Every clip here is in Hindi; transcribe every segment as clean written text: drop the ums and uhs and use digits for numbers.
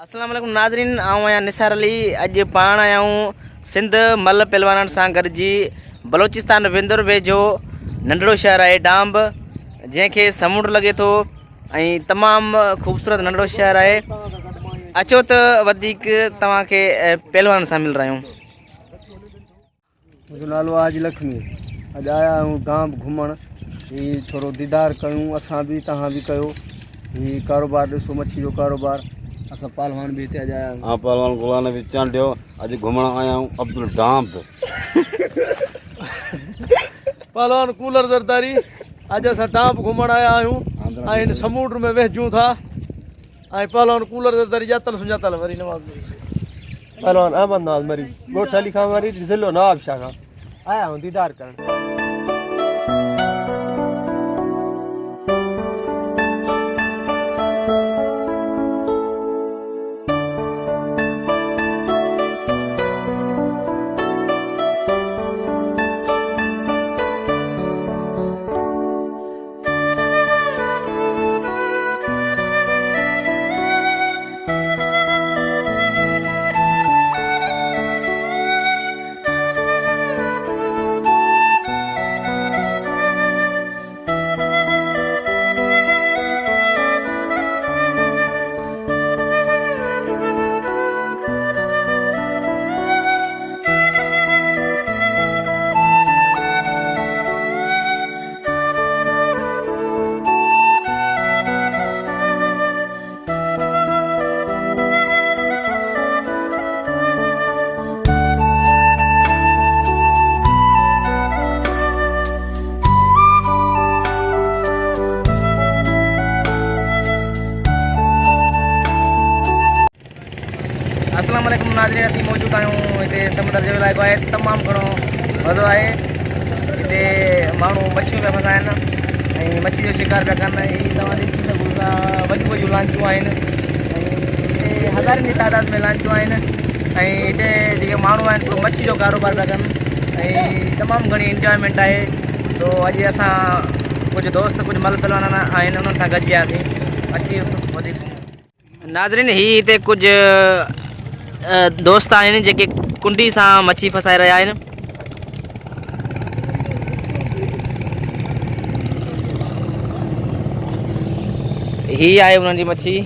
अस्सलाम वालेकुम नाज़रीन, आऊं आहियां निसार अली। अॼु पाण आया आहियूं सिंध मल पहलवाननि सां गॾिजी बलोचिस्तान विंदुर वेझो नंढड़ो शहर आहे डांब, जंहिंखे समुंड लॻे थो ऐं तमामु ख़ूबसूरत नंढड़ो शहर आहे। अचो त वधीक तव्हांखे पहलवान सां मिल रहिया आहियूं। मुंहिंजो नालो आहे लक्ष्मी। अॼु आया आहियूं डांब घुमण, हीउ थोरो दीदार कयूं, असां बि तव्हां बि कयो। हीउ कारोबार ॾिसो, मच्छी जो कारोबार। असां पहलवान भी हिते अॼु आया आहियूं। हाँ, पहलवान गुलाम नबी चांडियो। अॼु घुमण आया आहियूं अब्दुल डांब। पहलवान कोलर ज़रदारी। अॼु असां डांब घुमण आया आहियूं ऐं हिन समुंड में वेझूं था। ऐं पहलवान कोलर ज़रदारी ॼातल सुञातल वरी नवाज़ पहलवान अहमद नवाज़ मरी ॻोठ अली खां वरी ज़िलो नवाब शाह खां आया आहियूं दीदार करणु। अस्सलाम वालेकुम नाज़रीन, असीं मौजूद आहियूं हिते समुंड जो इलाइक़ो आहे। तमामु घणो मज़ो आहे हिते। माण्हू मच्छियूं पिया फसाइनि ऐं मच्छी जो शिकार पिया कनि। हीअ तव्हां ॾिसी सघो था, वॾियूं वॾियूं लांचूं आहिनि ऐं हिते हज़ारनि जी तादाद में लांचूं आहिनि ऐं हिते जेके माण्हू आहिनि सो मच्छी जो कारोबार पिया कनि ऐं तमामु घणी इंजॉयमेंट आहे। तो अॼु असां कुझु दोस्त कुझु मल पहलवान आहिनि, उन्हनि सां गॾिजी वियासीं। अची वधीक नाज़रीन, हीअ हिते कुझु दोस्त आहिनि जेके कुंडी सां मच्छी फसाए रहिया आहिनि। हीअ आहे उन्हनि जी मच्छी।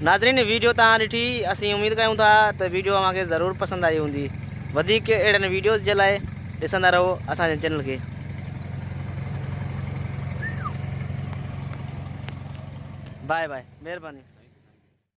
नाज़रीन वीडियो तव्हां ॾिठी, असीं उम्मीद कयूं था त वीडियो तव्हांखे ज़रूरु पसंदि आई हूंदी। वधीक अहिड़नि वीडियोज़ जे लाइ ॾिसंदा रहो असांजे चैनल खे। बाय बाय, महिरबानी।